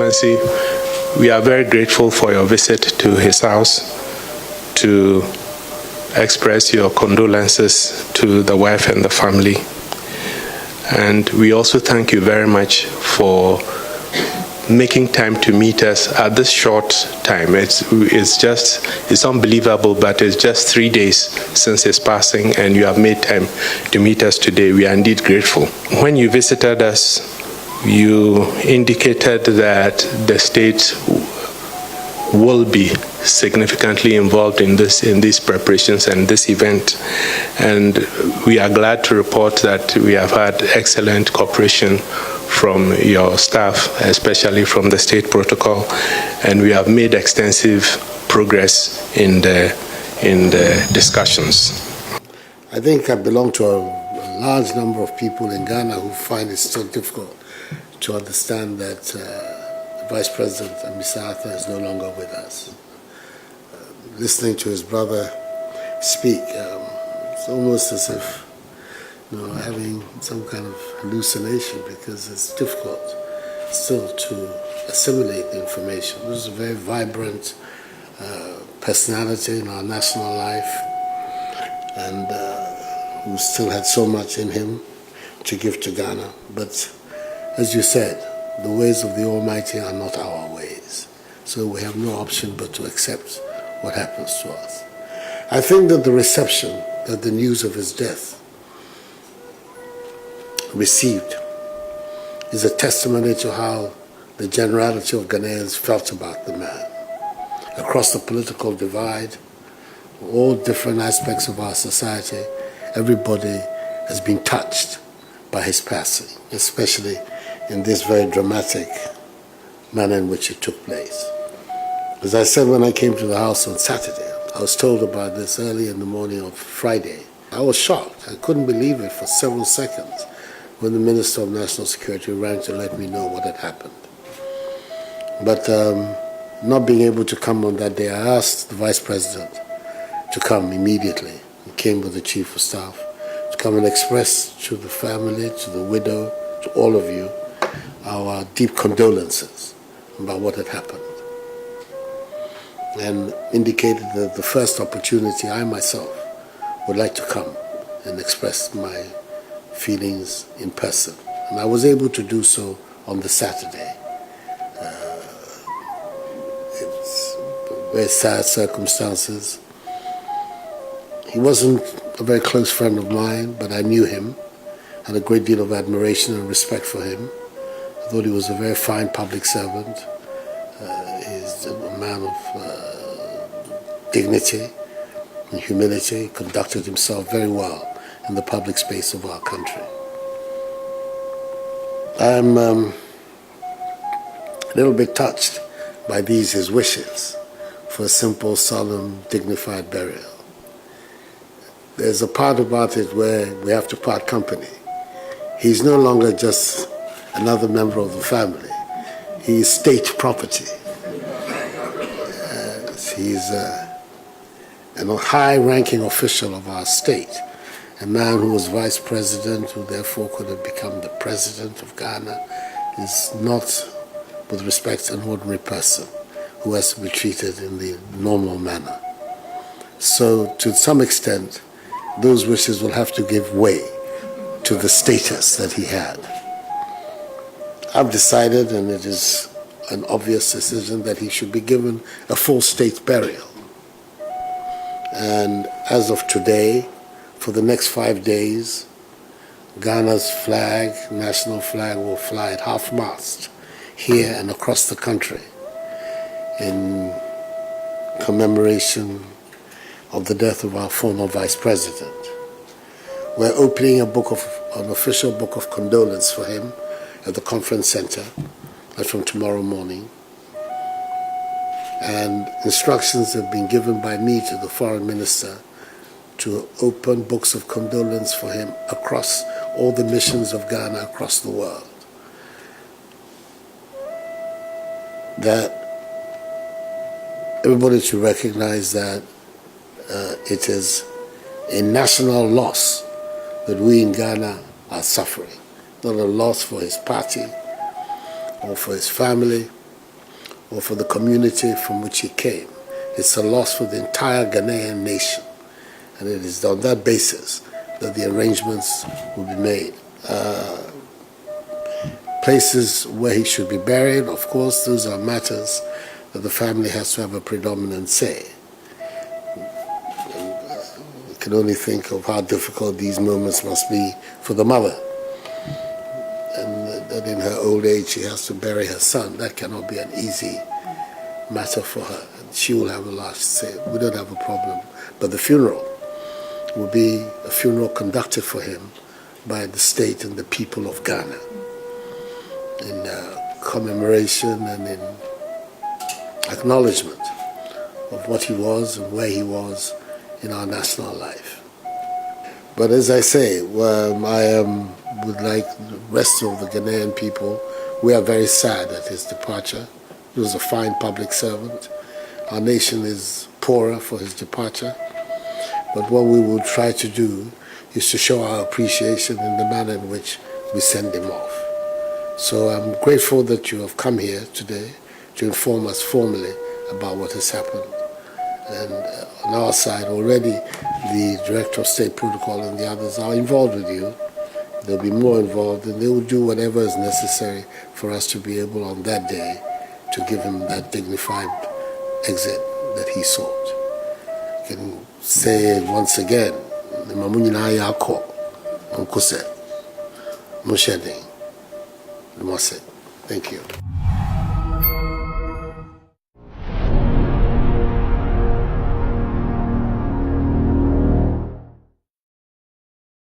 Excellency, we are very grateful for your visit to his house to express your condolences to the wife and the family. And we also thank you very much for making time to meet us at this short time. It's unbelievable, but it's just 3 days since his passing, and you have made time to meet us today. We are indeed grateful. When you visited us, you indicated that the state will be significantly involved in these preparations and this event. And we are glad to report that we have had excellent cooperation from your staff, especially from the state protocol, and we have made extensive progress in the discussions. I think I belong to a large number of people in Ghana who find it still difficult to understand that the Vice President, Mr. Arthur, is no longer with us. Listening to his brother speak, it's almost as if having some kind of hallucination, because it's difficult still to assimilate the information. This is a very vibrant personality in our national life, and who still had so much in him to give to Ghana. But as you said, the ways of the Almighty are not our ways. So we have no option but to accept what happens to us. I think that the reception that the news of his death received is a testimony to how the generality of Ghanaians felt about the man. Across the political divide, all different aspects of our society, everybody has been touched by his passing, especially in this very dramatic manner in which it took place. As I said when I came to the house on Saturday, I was told about this early in the morning of Friday. I was shocked. I couldn't believe it for several seconds when the Minister of National Security rang to let me know what had happened. But not being able to come on that day, I asked the Vice President to come immediately. He came with the Chief of Staff to come and express to the family, to the widow, to all of you, our deep condolences about what had happened, and indicated that the first opportunity I myself would like to come and express my feelings in person. And I was able to do so on the Saturday. It's very sad circumstances. He wasn't a very close friend of mine, but I knew him, had a great deal of admiration and respect for him. I thought he was a very fine public servant. He's a man of dignity and humility, conducted himself very well in the public space of our country. I'm a little bit touched by his wishes for a simple, solemn, dignified burial. There's a part about it where we have to part company. He's no longer just another member of the family. He's state property. He's a high-ranking official of our state, a man who was vice president, who therefore could have become the president of Ghana, is not, with respect, an ordinary person who has to be treated in the normal manner. So, to some extent, those wishes will have to give way to the status that he had. I've decided, and it is an obvious decision, that he should be given a full state burial. And as of today, for the next 5 days, Ghana's flag, national flag, will fly at half-mast here and across the country in commemoration of the death of our former Vice President. We're opening an official book of condolence for him at the conference center from tomorrow morning. And instructions have been given by me to the foreign minister to open books of condolence for him across all the missions of Ghana across the world. That everybody should recognize that it is a national loss that we in Ghana are suffering. Not a loss for his party or for his family, or for the community from which he came. It's a loss for the entire Ghanaian nation. And it is on that basis that the arrangements will be made. Places where he should be buried, of course, those are matters that the family has to have a predominant say. We can only think of how difficult these moments must be for the mother. And that in her old age she has to bury her son. That cannot be an easy matter for her. And she will have a last say. We don't have a problem. But the funeral will be a funeral conducted for him by the state and the people of Ghana in commemoration and in acknowledgement of what he was and where he was in our national life. But as I say, I am, with like the rest of the Ghanaian people, we are very sad at his departure. He was a fine public servant. Our nation is poorer for his departure. But what we will try to do is to show our appreciation in the manner in which we send him off. So I'm grateful that you have come here today to inform us formally about what has happened. And on our side already, the Director of State Protocol and the others are involved with you. They'll be more involved, and they will do whatever is necessary for us to be able on that day to give him that dignified exit that he sought. I can say once again, thank you.